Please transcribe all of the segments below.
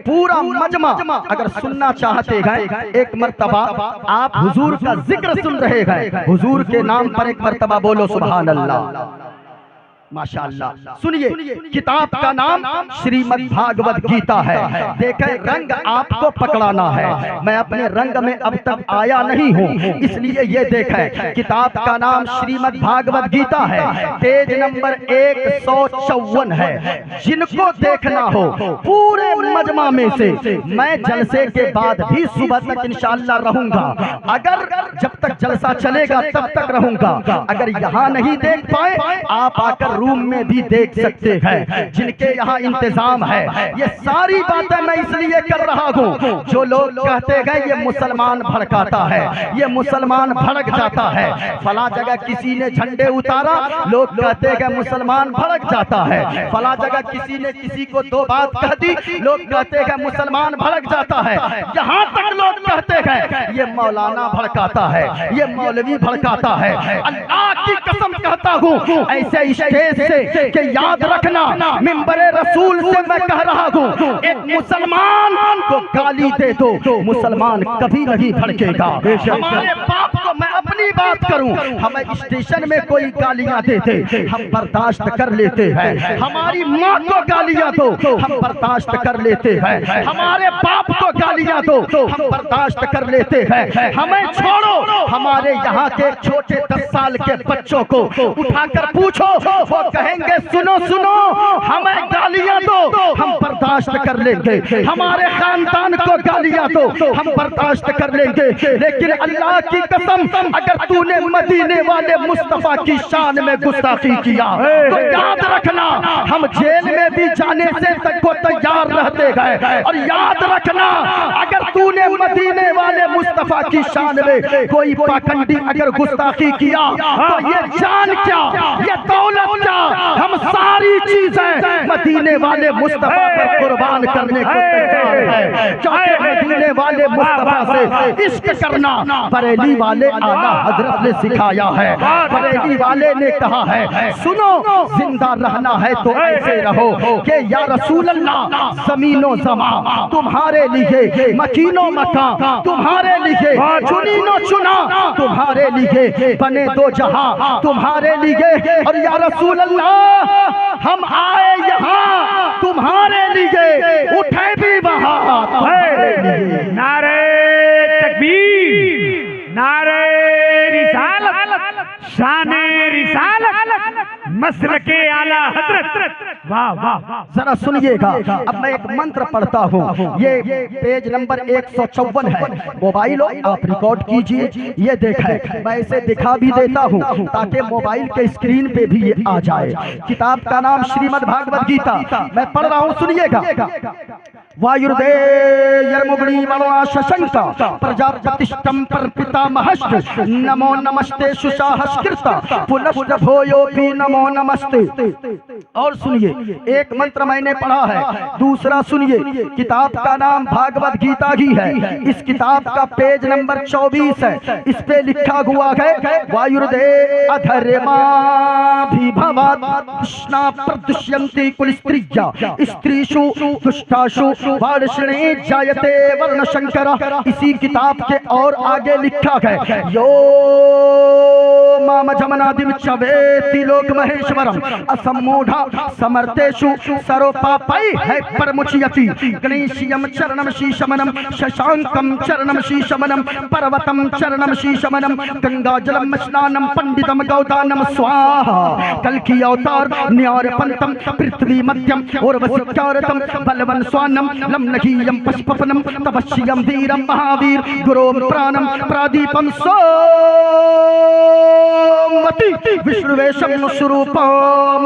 पूरा मजमा अगर सुनना चाहते हैं, एक मर्तबा आप हुजूर का जिक्र सुन रहे हैं, हुजूर के नाम पर एक मर्तबा बोलो सुभान अल्लाह, माशाअल्लाह। सुनिए, किताब का नाम श्रीमद् भागवत गीता है। देखें, रंग आपको पकड़ाना है, मैं अपने रंग में अब तक आया नहीं हूँ, इसलिए ये देखें, किताब का नाम श्रीमद् भागवत गीता है, पेज नंबर 154 है। जिनको देखना हो पूरे मजमा में से, मैं जलसे के बाद भी सुबह तक इंशाअल्लाह रहूंगा, अगर जब तक जलसा चलेगा तब तक रहूंगा। अगर यहाँ नहीं देख पाए, आप आकर रूम में भी देख सकते हैं, जिनके यहाँ इंतजाम है। ये सारी बातें मैं इसलिए कर रहा हूँ, जो लोग कहते हैं ये मुसलमान भड़काता है, ये मुसलमान भड़क जाता है, फला जगह किसी ने झंडे उतारा, लोग कहते हैं मुसलमान भड़क जाता है, फला जगह किसी ने किसी को दो बात कह दी, लोग कहते हैं मुसलमान भड़क जाता है। यहाँ तक लोग कहते हैं ये मौलाना भड़काता है, ये मौलवी भड़काता है। अल्लाह की कसम कहता हूँ, ऐसे स्टेज से कि याद रखना, मिंबरे रसूल से मैं कह रहा हूँ, एक मुसलमान को गाली दे दो, मुसलमान कभी नहीं भड़केगा। हमारे बाप को, मैं अपनी बात करूं, हमें स्टेशन में कोई गालियां देते हम बर्दाश्त कर लेते हैं, हमारी माँ को गालियां दो हम बर्दाश्त कर लेते हैं, हमारे बाप को गालियां दो हम बर्दाश्त कर लेते हैं। हमें छोड़ो, हमारे यहाँ के छोटे 10 साल के बच्चों को उठाकर पूछो, वो कहेंगे सुनो सुनो, हमें गालियां दो हम बर्दाश्त कर लेंगे, हमारे खानदान को गालियां दो हम बर्दाश्त कर लेंगे। लेकिन अल्लाह की कसम, अगर तूने मदीने वाले मुस्तफा की शान में गुस्ताखी किया तो याद रखना, हम जेल में भी जाने से तक को तैयार रहते गए। और याद रखना, अगर तूने मदीने वाले मुस्तफा की शान में कोई पाखंडी अगर गुस्ताखी किया तो ये जान क्या, ये दौलत क्या, हम सारी चीजें मदीने वाले मुस्तफा पर कुर्बान करने को तैयार है। चाहे मदीने वाले मुस्तफा से इश्क करना बरेली वाले आला हजरत ने सिखाया है। बरेली वाले ने कहा है, सुनो जिंदा रहना है तो ऐसे रहो कि या रसूल अल्लाह, ज़मीनो ज़मा तुम्हारे लिए, मकीनो मकान तुम्हारे लिए, चुनीनो चुना तुम्हारे लिए, बने दो जहां तुम्हारे लिए। और या रसूल अल्लाह, हम आए यहाँ तुम्हारे लिए, उठे भी वहाँ तुम्हारे लिए। नारे तकबीर, नारे रिसालत, शाने रिसालत, मसलके आला हजरत। वाह वाह, जरा सुनिएगा, अब मैं एक मंत्र पढ़ता हूँ, ये पेज नंबर 154 है, मोबाइल आप रिकॉर्ड कीजिए। ये देखें, मैं इसे दिखा भी देता हूँ ताकि मोबाइल के स्क्रीन पे भी ये आ जाए। किताब का नाम श्रीमद् भागवत गीता, मैं पढ़ रहा हूँ, सुनिएगा। वायुर्देयर्मुग्णी मणवा शशंका प्रजापतिष्टं पर पितामहश्च, नमो नमस्ते सुशाहस्कृता पुनश्च भोयोपि नमो नमस्ते। और सुनिए, एक मंत्र मैंने पढ़ा है, दूसरा सुनिए। किताब का नाम भागवत गीता ही है, इस किताब का पेज नंबर 24 है। इस पे लिखा हुआ है, वायुर्देय अधर्मा कृष्णा प्रदुष्यन्ति कुलस्त्रिया स्त्रीषु दुष्टाषु वार्ष्णे जायते वर्ण शंकर। इसी किताब के और आगे लिखा है, यो माम जमनादिम चवेति लोक महेश्वरम असम्मूढ़ा समर्थेषु सरोपापै है परमुच्यति। गणेशियम चरणम शीशमनम शशांकम चरणम शीशमनम पर्वतम चरणम शीशमनम गंगाजलम स्नानम पंडितम गौदानम स्वाहा। कल की अवतार न्यारपंतम पृथ्वी मध्यम उर्वशिकारतम बलवन स्वानम लम्नघीयम पशुपनम तपस्यम धीरम महावीर गुरोम प्राणम प्रादीपम सोमवती विष्णुवेशम स्वरूपम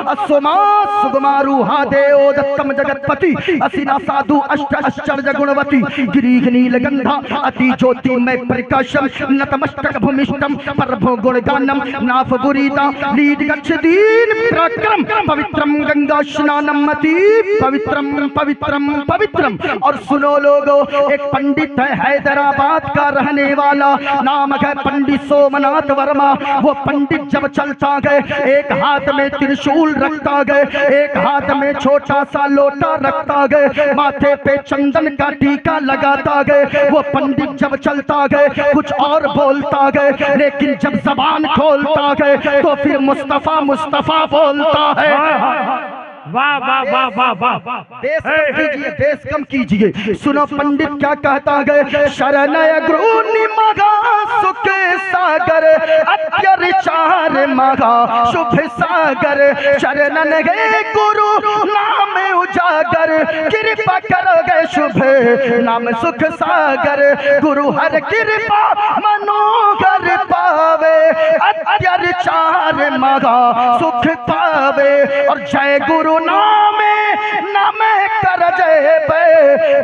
अस्वमा सुगमारूहा देव दत्तम जगतपति असिना साधु अष्ट आश्चर्य गुणवती गिरीह नीलगंधा अति ज्योतिर्मय प्रकाशम नतमस्तक भूमिष्ठम परभो गुणगानम नाफ बुरीता लीड गच्छदीन पराक्रम पवित्रम गंगा स्नानम अति पवित्रम पवित्रम पवित्रम। और सुनो लोगो, एक पंडित है हैदराबाद का रहने वाला, नाम है पंडित सोमनाथ वर्मा। वो वो पंडित जब चलता गए, एक हाथ में त्रिशूल रखता गए, एक हाथ में छोटा सा लोटा रखता गए, माथे पे चंदन का टीका लगाता गए। वो पंडित जब चलता गए कुछ और बोलता गए, लेकिन जब जबान खोलता गए तो फिर मुस्तफा मुस्तफा बोलता है। वाह वाह वाह वाह वाह, बेस कम कीजिए, बेस कम कीजिए। सुनो पंडित क्या कहता गए, शरणय गुरु मगा सुख सागर, अत्याचार मगा शुभ सागर, शरणन गए गुरु नाम उजागर, कृपा करोगे शुभ नाम सुख सागर, गुरु हर कृपा मनोहर पावे, अत्याचार मगा सुख पावे, और जय गुरु नामे नामे कर जय पे,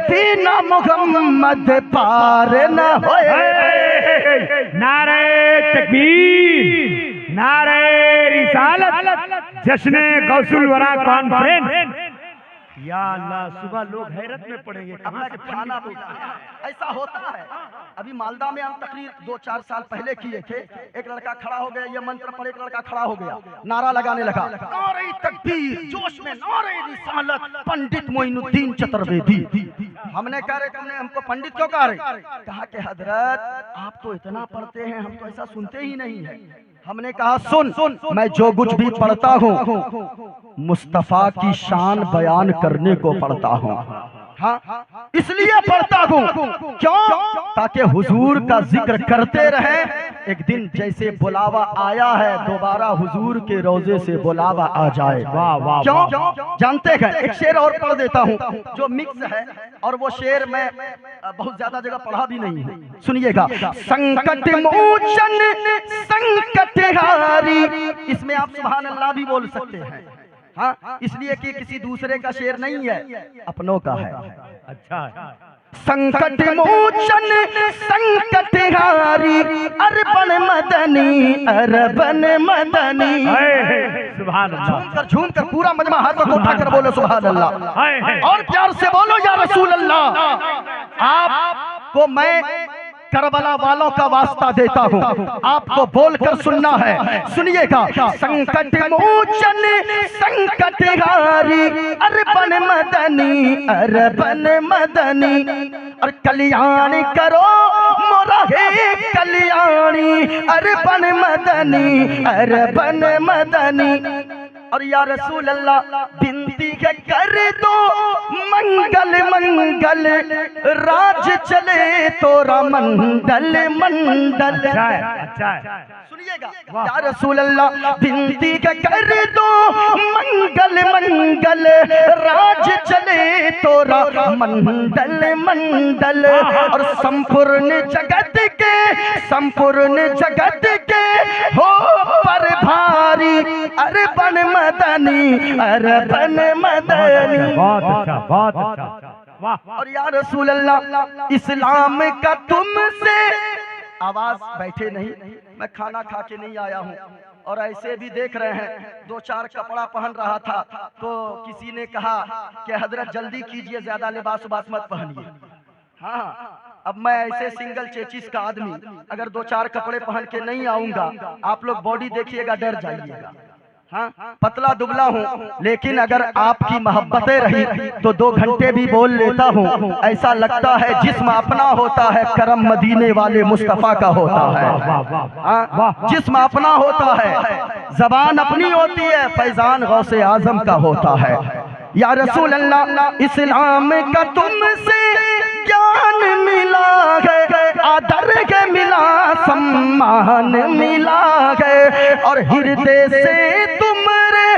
बिना मुहम्मद पार न होए। नारे तकबीर, नारे रिसालत, जश्न गौसुल वरा कॉन्फ्रेंस। या अल्लाह, सुबह लोग हैरत में पड़ेंगे, कहाँ से खाना ऐसा होता है। अभी मालदा में हम तकरीर 2-4 साल पहले किए थे, एक लड़का खड़ा हो गया, ये मंत्र पढ़, एक लड़का खड़ा हो गया, नारा लगाने लगा, नारे तकबीर, जोश में नारे रिसालत, पंडित मोइनुद्दीन चतुर्वेदी। हमने कहा रे तुमने हमको पंडित क्यों कहा रे? कहा कि हजरत आप तो इतना पढ़ते हैं, हम तो ऐसा सुनते ही नहीं है। हमने कहा सुन, मैं जो कुछ भी पढ़ता हूँ मुस्तफा की शान बयान करने को पढ़ता हूँ। हाँ, इसलिए पढ़ता हूँ, क्यों? ताकि हुजूर का जिक्र करते रहे। एक दिन जैसे बुलावा आया है, दोबारा हुजूर के रोजे से बुलावा आ जाए। वाह वाह, क्यों? जानते हैं, एक शेर और पढ़ देता हूँ जो मिक्स है, और वो शेर मैं बहुत ज्यादा जगह पढ़ा भी नहीं है, सुनिएगा। संकट मोचन संकट हारी, इसमें आप सुभान अल्लाह भी बोल सकते हैं। हाँ, इसलिए कि किसी दूसरे का शेर नहीं है, अपनों का है। अच्छा, संकट मोचन संकट हारी, अरबन मदनी अरबन मदनी। सुभान अल्लाह, झूम कर पूरा मजमा हाथ को उठा कर बोलो सुभान अल्लाह, और प्यार से बोलो या रसूल अल्लाह। आपको मैं करबला वालों का वास्ता देता हूँ, आपको बोलकर सुनना है, सुनिएगा। संकट मोचन संकट हारी, अरबन मदनी अरबन मदनी, और कल्याण करो मोरा हे कल्याणी, अरबन मदनी अरबन मदनी। और या रसूल अल्लाह बिनती कर दो मंगल मंगल, राज चले तोरा मंडल मंडल। अच्छा, सुनिएगा, या रसूल अल्लाह बिनती कर दो मंगल मंगल, राज चले तोरा मंडल मंडल, और संपूर्ण जगत के हो पर भारी, अरबन मदनी अरबन मदनी। बहुत अच्छा, बहुत अच्छा, वाह। और या रसूल अल्लाह इस्लाम का तुमसे आवाज, बैठे नहीं, मैं खाना खा के नहीं आया हूँ, और ऐसे भी देख रहे हैं 2-4 कपड़ा पहन रहा था, तो किसी ने कहा कि हजरत जल्दी कीजिए, ज्यादा लिबास उबास मत पहनिए। हाँ, अब मैं ऐसे सिंगल चेचिस का आदमी अगर 2-4 कपड़े पहन के नहीं आऊंगा, आप लोग बॉडी देखिएगा डर जाइएगा। हाँ, पतला दुबला हूँ, लेकिन अगर आपकी मोहब्बतें रही तो 2 घंटे भी बोल लेता हूँ। ऐसा लगता है जिस्म अपना होता है, करम मदीने वाले मुस्तफा का होता है। जिस्म अपना होता है, जबान अपनी होती है, फैजान गौसे आजम का होता है। या रसूल अल्लाह इस्लाम का तुमसे ज्ञान मिला है, आदर के मिला, सम्मान मिला है, और हृदय से तुमरे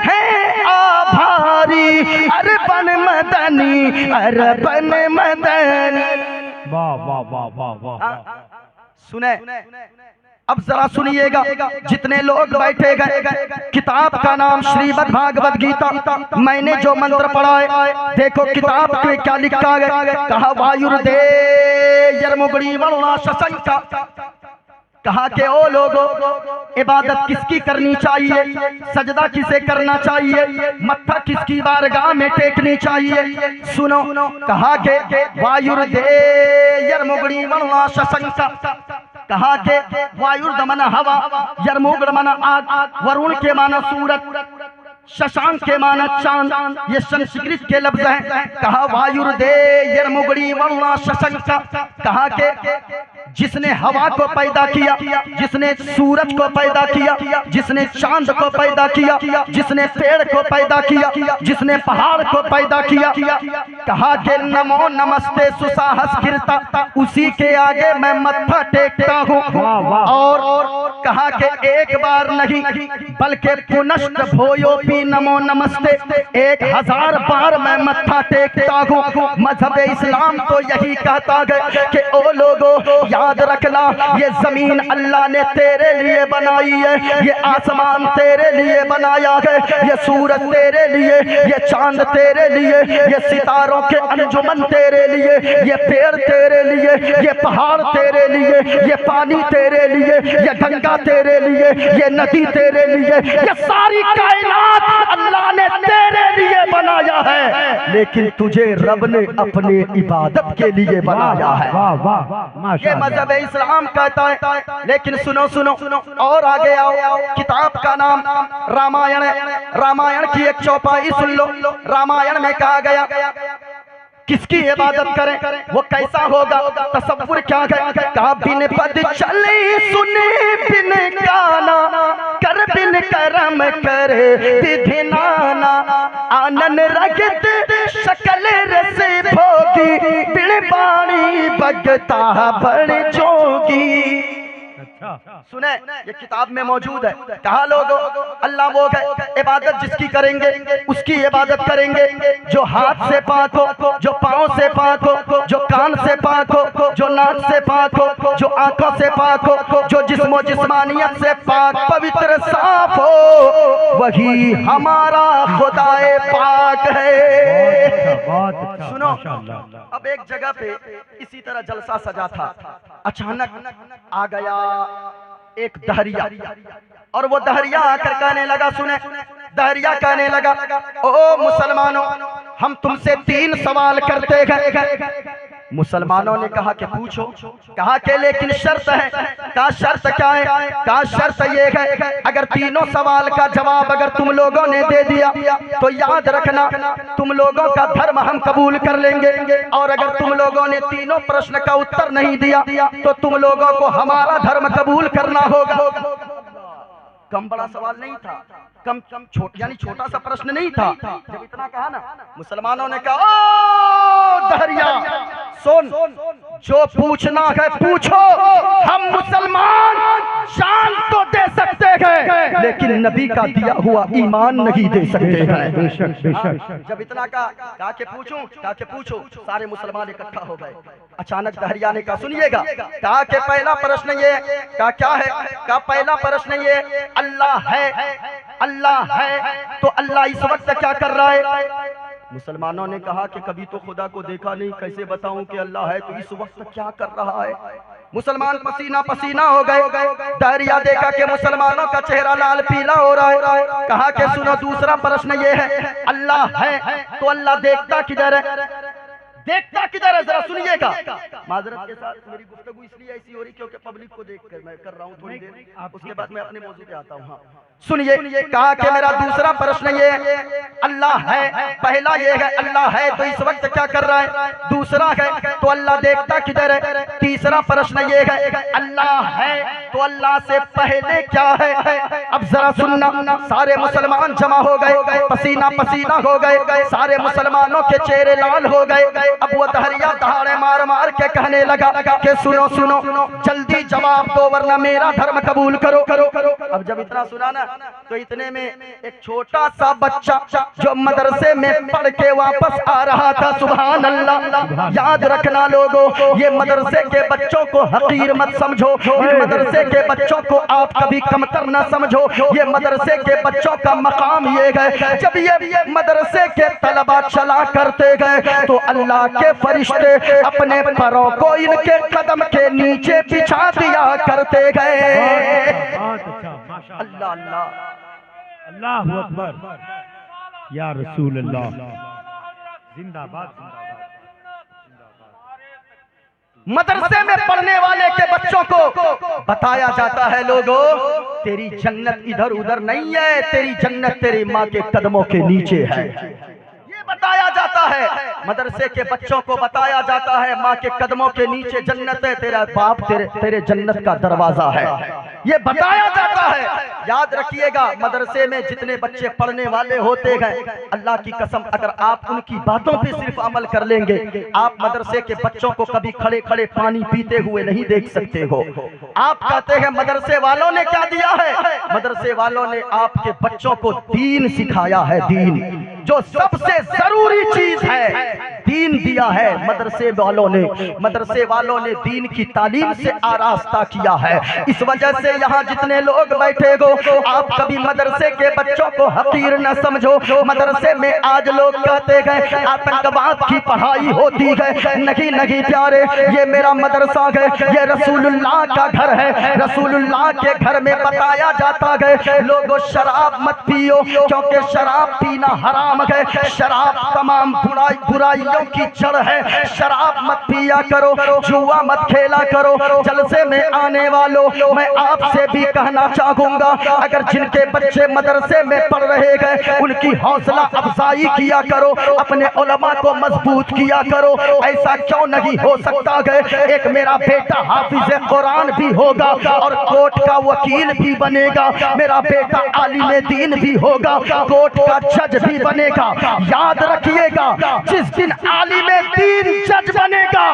हैं आभारी, अरबन मदनी अरबन मदनी। वाह वाह वाह वाह वाह। सुने, अब जरा सुनिएगा, जितने लोग बैठे गए, किताब का नाम श्रीमद् भागवत गीता, मैंने जो मंत्र पढ़ा है, देखो किताब में क्या लिखा है। कहा वायुर्दे यर्मुगड़ी वरुणा शशंका, कहा के ओ लोगो इबादत किसकी करनी चाहिए, सजदा किसे करना चाहिए, मत्था किसकी बारगाह में टेकनी चाहिए। सुनो, कहा के वायुर्दे यर्मुगड़ी वरुणा शशंका, कहा के वायुर्दमन हवा, यरमुग्ध माना आग, वरुण के माना सूरज, शशांक के माना चांद, ये संस्कृत के लफ्ज हैं। कहा वायुर्दे यरमुगड़ी वल्ला शशंक, कहा के जिसने हवा को पैदा किया, जिसने सूरज को पैदा किया, जिसने चांद को पैदा किया, जिसने पेड़ को पैदा किया, जिसने पहाड़ को पैदा किया, कहा के नमो नमस्ते सुसाहस कीर्ता, उसी के आगे मैं मत्था टेकता हूँ। और कहा के एक बार नहीं बल्कि पुनश्च भोयोपि नमो नमस्ते, 1000 बार मैं मत्था टेकता हूँ। मजहब इस्लाम तो यही कहता है कि ओ लोगों याद रखना, ये जमीन अल्लाह ने तेरे लिए बनाई है, ये आसमान तेरे लिए बनाया है, ये सूरज तेरे लिए, ये चांद तेरे लिए, ये सितारों के अंजुमन तेरे लिए, ये पेड़ तेरे लिए, ये पहाड़ तेरे लिए, ये पानी तेरे लिए, ये गंगा तेरे लिए, ये नदी तेरे लिए, ये सारी कायनात अल्लाह ने तेरे लिए बनाया है, लेकिन तुझे रब ने अपने इबादत के लिए बनाया है। वाह वाह, ये मजहब इस्लाम कहता है। लेकिन सुनो सुनो और आगे आओ, किताब का नाम रामायण है। रामायण की एक चौपाई सुन लो। रामायण में कहा गया किसकी इबादत करें, वो कैसा होगा, तसव्वुर क्या है। कहा बिन पद चले सुने बिन गाना, कर बिन करम करे विधि नाना, आनन रगत शकल रस भोगी, बिन बाणी बगता बड़ जोगी। सुने, ये किताब में मौजूद है। कहा लोगों अल्लाह वो है, इबादत जिसकी करेंगे उसकी इबादत करेंगे, जो हाथ से पाक हो, जो पाँव से पाक हो, जो कान से पाक हो, जो नाक से पाक हो, जो आंखों से पाक हो, जो जिस्मो जिस्मानियत से पाक पवित्र साफ हो, वही हमारा खुदाए पाक है। सुनो, अब एक जगह पे इसी तरह जलसा सजा था। अचानक आ गया एक दहरिया, और वो दहरिया आकर कहने लगा, सुने दहरिया कहने लगा, ओ मुसलमानों हम तुमसे 3 सवाल करते हैं। मुसलमानों ने कहा कि पूछो। कहा कि लेकिन शर्त है। कहा शर्त क्या है। कहा शर्त ये है अगर तीनों सवाल का जवाब अगर तुम लोगों ने दे दिया तो याद रखना तुम लोगों का धर्म हम कबूल कर लेंगे, और अगर तुम लोगों ने तीनों प्रश्न का उत्तर नहीं दिया तो तुम लोगों को हमारा धर्म कबूल करना होगा। कम बड़ा सवाल नहीं था, कम यानी छोटा सा प्रश्न नहीं था। जब इतना कहा ना, मुसलमानों ने कहा ओ दहरिया सुन, जो पूछना है पूछो, हम मुसलमान जान तो दे सकते हैं लेकिन नबी का दिया हुआ ईमान नहीं दे सकते हैं। बेशक। जब इतना कहा कि पूछूं, कहा कि पूछो, सारे मुसलमान इकट्ठा हो गए। अचानक दहरिया ने कहा सुनिएगा, कहा कि पहला प्रश्न ये, कहा क्या है। कहा पहला प्रश्न ये, अल्लाह है, अल्लाह है तो अल्लाह इस वक्त क्या कर रहा है। मुसलमानों ने कहा कि कभी तो खुदा को देखा नहीं, कैसे बताऊं कि अल्लाह है तो इस वक्त क्या कर रहा है। मुसलमान पसीना पसीना हो गए। दहरिया देखा कि मुसलमानों का चेहरा लाल पीला हो रहा है। कहा कि सुनो दूसरा प्रश्न ये है, अल्लाह है तो अल्लाह देखता किधर है, देखता किधर है, जरा सुनिएगा। माजरत के साथ मेरी गुफ्तगू इसलिए ऐसी हो रही क्योंकि पब्लिक को देख कर मैं कर रहा हूँ थोड़ी देर, उसके बाद मैं अपने मौजू पे आता हूँ। हाँ सुनिए, कहा कि मेरा दूसरा प्रश्न ये, अल्लाह है, पहला ये है अल्लाह है तो इस वक्त क्या कर रहा है, दूसरा है तो अल्लाह देखता किधर है, तीसरा प्रश्न ये है अल्लाह है तो अल्लाह से पहले क्या है। अब जरा सुनना, सारे मुसलमान जमा हो गए, पसीना पसीना हो गए, सारे मुसलमानों के चेहरे लाल हो गए। अब वो दहरिया दहाड़े मार मार के कहने लगा कि सुनो सुनो जल्दी जवाब दो वरना मेरा धर्म कबूल करो। अब जब इतना सुना ना तो इतने में एक छोटा सा बच्चा जो मदरसे में पढ़ के वापस आ रहा था, सुभान अल्लाह। याद रखना लोगों, ये मदरसे के बच्चों को हकीर मत समझो, ये मदरसे के बच्चों को आप कभी कमतर न समझो। ये मदरसे के बच्चों का मकाम ये है, जब ये मदरसे के तलबा चला करते गए तो अल्लाह के फरिश्ते अपने पैरों को इनके कदम के नीचे बिछा दिया करते गए। अल्लाह अल्लाह अल्लाहु अकबर, या रसूल अल्लाह, जिंदाबाद। मदरसे में पढ़ने वाले के बच्चों को बताया जाता है, लोगों तेरी जन्नत इधर उधर नहीं है, तेरी जन्नत तेरी माँ के कदमों के नीचे है। ये बताया जाता है, मदरसे के बच्चों को बताया जाता है माँ के कदमों के नीचे जन्नत है, तेरा बाप तेरे जन्नत का दरवाजा है, ये बताया जाता है। याद रखिएगा, मदरसे में जितने बच्चे पढ़ने वाले होते हैं, अल्लाह की कसम अगर आप उनकी बातों पे सिर्फ अमल कर लेंगे, आप मदरसे के बच्चों को कभी खड़े खड़े पानी पीते हुए नहीं देख सकते हो। आप कहते हैं मदरसे वालों ने क्या दिया है? मदरसे वालों ने आपके बच्चों को दीन सिखाया है, दीन जो सबसे जरूरी चीज है, दीन दिया है मदरसे वालों ने। मदरसे वालों ने दीन की तालीम से आरास्ता किया है। इस वजह से यहाँ जितने लोग बैठे हो, आप कभी मदरसे के बच्चों को हकीर न समझो। मदरसे में आज लोग कहते गए आतंकवाद की पढ़ाई होती है, नहीं नहीं प्यारे, ये मेरा मदरसा है, ये रसूलुल्लाह का घर है। रसूलुल्लाह के घर में बताया जाता है लोगों शराब मत पियो, क्योंकि शराब पीना हराम है, शराब तमाम बुराइयों की जड़ है, शराब मत पिया करो, जुआ मत खेला करो। जलसे में आने वालों, मैं आपसे भी कहना चाहूंगा, अगर जिनके बच्चे मदरसे में पढ़ रहे हैं उनकी हौसला अफजाई किया करो, अपने उलमा को मजबूत किया करो। ऐसा क्यों नहीं हो सकता है, एक मेरा बेटा हाफिज कुरान भी होगा और कोर्ट का वकील भी बनेगा, मेरा बेटा आलिम दीन भी होगा, कोर्ट का जज भी बनेगा। याद रखिएगा, जिस दिन आलिम दीन जज बनेगा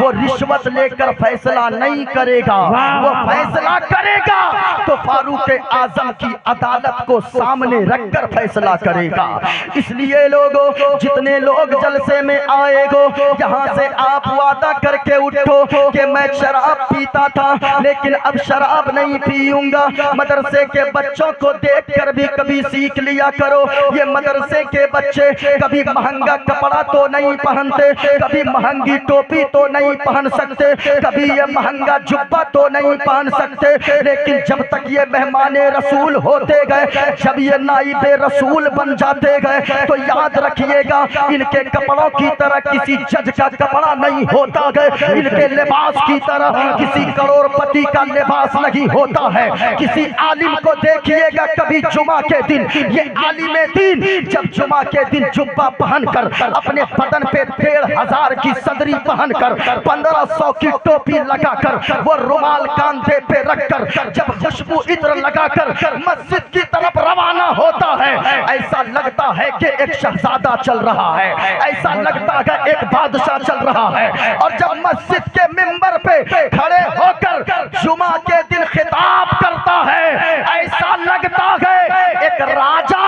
वो रिश्वत लेकर फैसला नहीं करेगा, वो फैसला करेगा तो फारूक आजम की अदालत को सामने रखकर फैसला करेगा। इसलिए लोगों, जितने लोग जलसे में आएगो, यहाँ से आप वादा करके उठो कि मैं शराब पीता था लेकिन अब शराब नहीं पीऊंगा। मदरसे के बच्चों को देखकर भी कभी सीख लिया करो, ये मदरसे के बच्चे कभी महंगा कपड़ा तो नहीं पहनते, कभी महंगी टोपी तो नहीं पहन सकते, कभी ये महंगा जुब्बा तो नहीं पहन सकते, लेकिन जब तक ये मेहमाने रसूल होते गए, जब ये नाइबे रसूल बन जाते गए, तो याद रखिएगा इनके कपड़ों की तरह किसी जज का कपड़ा नहीं होता है, इनके लिबास की तरह किसी करोड़पति का लिबास नहीं होता है। किसी आलिम को देखिएगा कभी जुमा के दिन, ये आलिम दीन जब जुमा के दिन जुब्बा पहनकर, अपने बदन पे 1500 की सदरी पहनकर, 1500 की टोपी लगाकर, वो रुमाल कांधे पे रखकर, जब खुशबू इत्र लगाकर मस्जिद की तरफ रवाना होता है, ऐसा लगता है कि एक शहजादा चल रहा है, ऐसा लगता है एक बादशाह चल रहा है। और जब मस्जिद के मिंबर पे खड़े होकर जुमा के दिन खिताब करता है, ऐसा लगता है एक राजा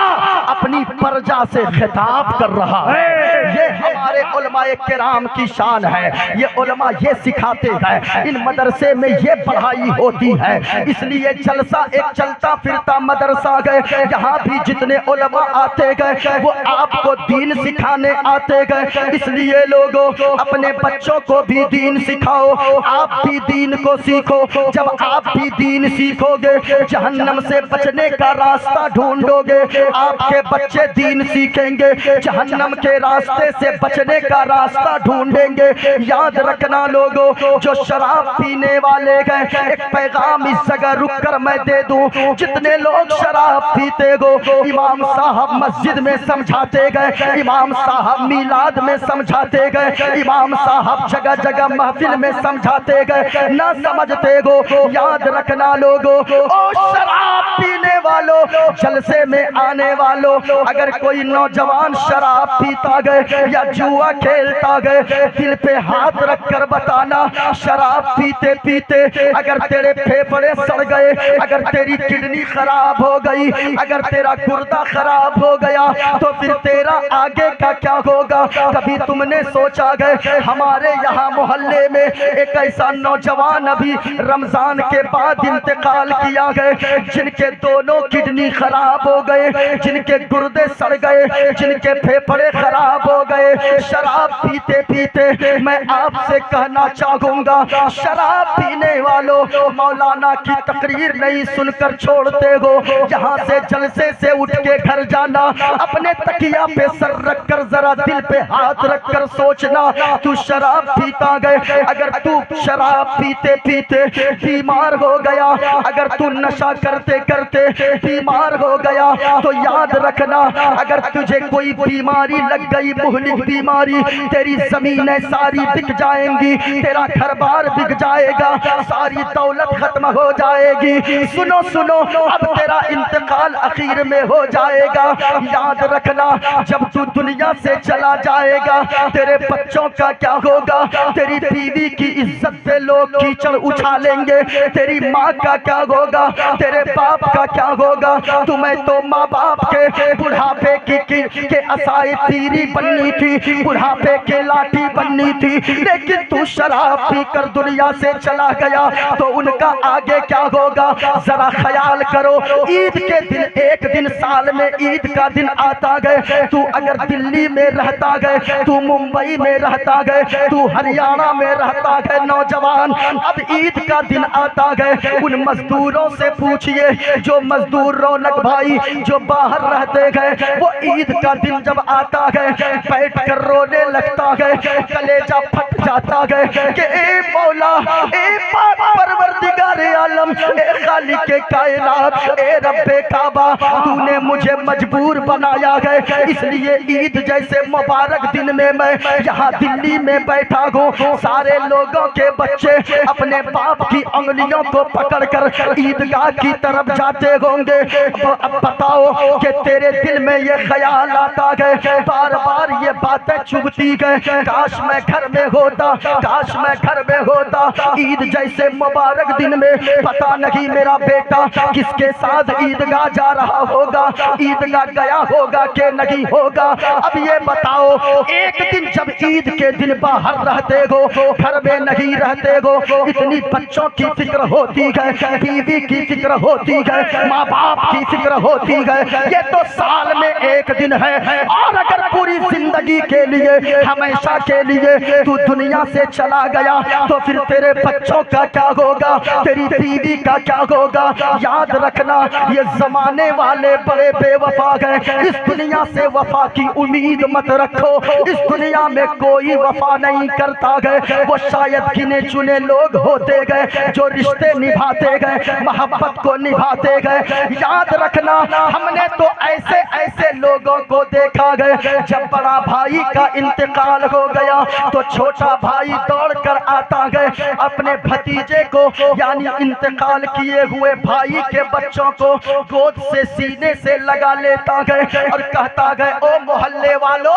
अपनी प्रजा से खिताब कर रहा है। ये हमारे उलमाए किराम की शान है, ये उलमा ये सिखाते हैं, इन मदरसे में ये पढ़ाई होती है। इसलिए जलसा एक चलता फिरता मदरसा गए, यहाँ भी जितने उलमा आते गए वो आपको दीन सिखाने आते गए। इसलिए लोगों, अपने बच्चों को भी दीन सिखाओ, आप भी दीन को सीखो। जब आप भी दीन सीखोगे, जहन्नम से बचने का रास्ता ढूंढोगे, आपके बच्चे दीन सीखेंगे, जहन्नम के रास्ते से बचने का रास्ता ढूंढेंगे। याद रखना लोगों, जो शराब पीने वाले गए, एक पैगाम इस जगह रुककर मैं दे दूं, जितने लोग शराब पीते हो, इमाम साहब मस्जिद में समझाते गए, इमाम साहब मिलाद में समझाते गए, इमाम साहब जगह जगह महफिल में समझाते गए, ना समझते हो। याद रखना लोगों, ओ शराब पीने वालों, जलसे में आने वालों, अगर कोई नौजवान शराब पीता गए या जुआ खेलता गए, दिल पे हाथ रखकर बताना, शराब पीते पीते अगर तेरे फेफड़े सड़ गए, अगर तेरी किडनी खराब हो गई, अगर तेरा गुर्दा खराब हो गया, तो फिर तेरा आगे का क्या होगा? कभी तुमने सोचा गए, हमारे यहाँ मोहल्ले में एक ऐसा नौजवान अभी रमजान के बाद इंतकाल किया गए, जिनके दोनों किडनी खराब हो गए, जिनके गुर्दे सड़ गए, जिनके फेफड़े खराब हो गए। शराब पीते पीते मैं आपसे कहना चाहूंगा, शराब पीने वालों मौलाना की तकरीर नहीं सुनकर छोड़ते हो। यहाँ से जलसे से उठ के घर जाना, अपने तकिया पे सर रखकर जरा दिल पे हाथ रखकर सोचना, तू शराब पीता गए, अगर तू शराब पीते पीते बीमार हो गया, अगर तू नशा करते करते बीमार हो गया, तो याद रखना, अगर तुझे कोई बीमारी लग गई, मुहलिक बीमारी, तेरी जमीनें सारी बिक जाएंगी, तेरा घर बार बिक जाएगा, सारी दौलत खत्म हो जाएगी। सुनो सुनो, अब तेरा इंतकाल आखिर में हो जाएगा। याद रखना, जब तू दुनिया से चला जाएगा, तेरे बच्चों का क्या होगा, तेरी बीवी की इज्जत पे लोग कीचड़ उछालेंगे, तेरी माँ का क्या होगा, तेरे बाप का क्या होगा। तुम्हें तो माँ बाप के बुढ़ापे के असाए तीरी बननी थी, बुढ़ापे के लाठी बननी थी, लेकिन तू शराब पीकर दुनिया से चला गया, तो उनका आगे क्या होगा, जरा ख्याल करो। ईद के दिन, एक दिन साल में ईद का दिन आता गए, तू अगर दिल्ली में रहता गए, तू मुंबई में रहता गए, तू हरियाणा में रहता गए, नौजवान अब ईद का दिन आता गए, उन मजदूरों से पूछिए, जो मजदूर रौनक भाई जो बाहर रहते गए, वो ईद का दिन जब आता गए बैठ कर रोने लगता गए, कलेजा फट जाता गए कि ए मौला, ए पाक परवरदिगारे आलम, ए खालिक के कायनात, ए रब्बे काबा, तूने मुझे मजबूर बनाया गए, इसलिए ईद जैसे मुबारक दिन में मैं यहाँ दिल्ली में बैठा हूँ, सारे लोगों के बच्चे अपने बाप की उंगलियों को पकड़कर ईदगाह की तरफ जाते होंगे। अब बताओ कि तेरे दिल में ये ख्याल आता गए, बार बार ये बातें चुभती गए, काश मैं घर में होता, काश मैं घर में होता, ईद जैसे मुबारक दिन में पता नहीं मेरा बेटा किसके साथ ईदगाह जा रहा होगा, ईदगाह गया होगा कि नहीं होगा। अब ये बताओ, एक दिन जब ईद के दिन बाहर रहते हो, घर में नहीं रहते हो, इतनी बच्चों की फिक्र होती है, बीवी की फिक्र होती है, माँ बाप की फिक्र होती है, ये तो साल में एक दिन है, और अगर पूरी जिंदगी के लिए, हमेशा के लिए तू दुनिया से चला गया, तो फिर तेरे बच्चों का क्या होगा, तेरी बीवी का क्या होगा। याद रखना, ये जमाने वाले बड़े बेवफा गए, इस दुनिया से वफा की उम्मीद मत रखो, इस दुनिया में कोई वफा नहीं करता गए, वो शायद गिने चुने लोग होते गए जो रिश्ते निभाते गए, मोहब्बत को निभाते गए। याद रखना, हमने तो ऐसे ऐसे लोगों को देखा गए, जब बड़ा भाई का इंतकाल हो गया तो छोटा भाई दौड़कर आता गए, अपने भतीजे को यानी इंतकाल किए हुए भाई के बच्चों को गोद से सीने से लगा लेता गए और कहता गए, ओ मोहल्ले वालों,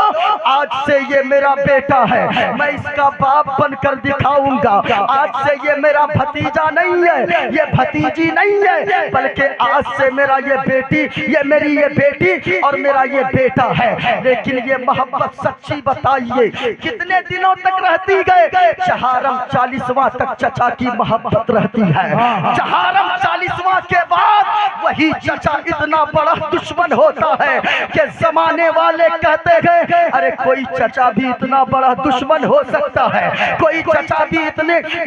आज से ये मेरा बेटा है, मैं इसका बाप बनकर दिखाऊंगा, आज से ये मेरा भतीजा नहीं है, ये भतीजी नहीं है, बल्कि आज से मेरा ये बेटी, ये मेरी ये बेटी और मेरा ये बेटा है। लेकिन ये मोहब्बत सच्ची बताइए कितने दिनों तक रहती गए? चहारम 40वां तक चचा की मोहब्बत रहती है, चहारम 40वां के बाद वही चचा इतना बड़ा दुश्मन होता है कि जमाने वाले कहते गए, अरे कोई चचा भी इतना बड़ा दुश्मन हो सकता है, कोई चचा भी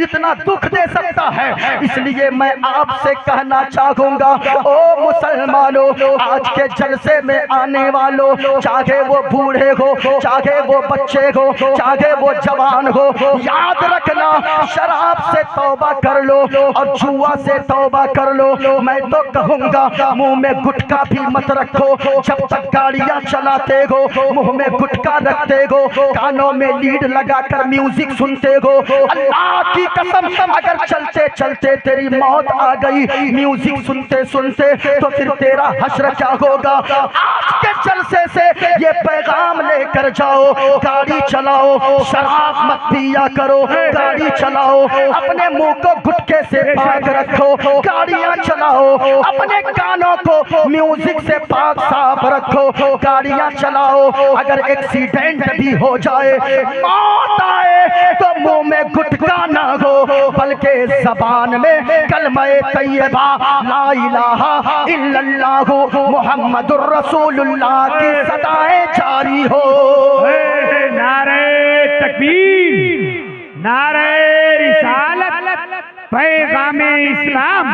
इतना दुख दे सकता है। इसलिए मैं आपसे कहना चाहूंगा, ओ मुसलमानों, आज के जलसे में आने वालों, चाहे वो बूढ़े हो, चाहे वो बच्चे हो, चाहे वो जवान हो, याद रखना, शराब से तौबा कर लो और जुआ से तौबा कर लो। मैं तो कहूंगा, मुंह में गुटखा भी मत रखो, जब तक गाड़ियां चलाते हो मुंह में गुटखा रखते हो, कानों में लीड लगाकर म्यूजिक सुनते हो, अल्लाह की कसम अगर चलते चलते तेरी मौत आ गई म्यूजिक सुनते सुनते, तो फिर तेरा हश्र क्या होगा। आज के जलसे से ये पैगाम लेकर जाओ, गाड़ी चलाओ, शराब मत पिया करो, गाड़ी चलाओ, अपने मुंह को गुटके से पाक रखो, गाड़ियां चलाओ, अपने कानों को म्यूजिक से पाक साफ रखो, गाड़ियां चलाओ। अगर एक्सीडेंट भी हो जाए, मौत आए, तो मुंह में गुटका ना हो, बल्कि जबान में कलमे तैयबा ला इलाहा इल्लल्लाहु मुहम्मदुर रसूलुल्लाह की सदाएं जारी हो। नारे तकबीर, नारे रिसालत, पैगामे इस्लाम,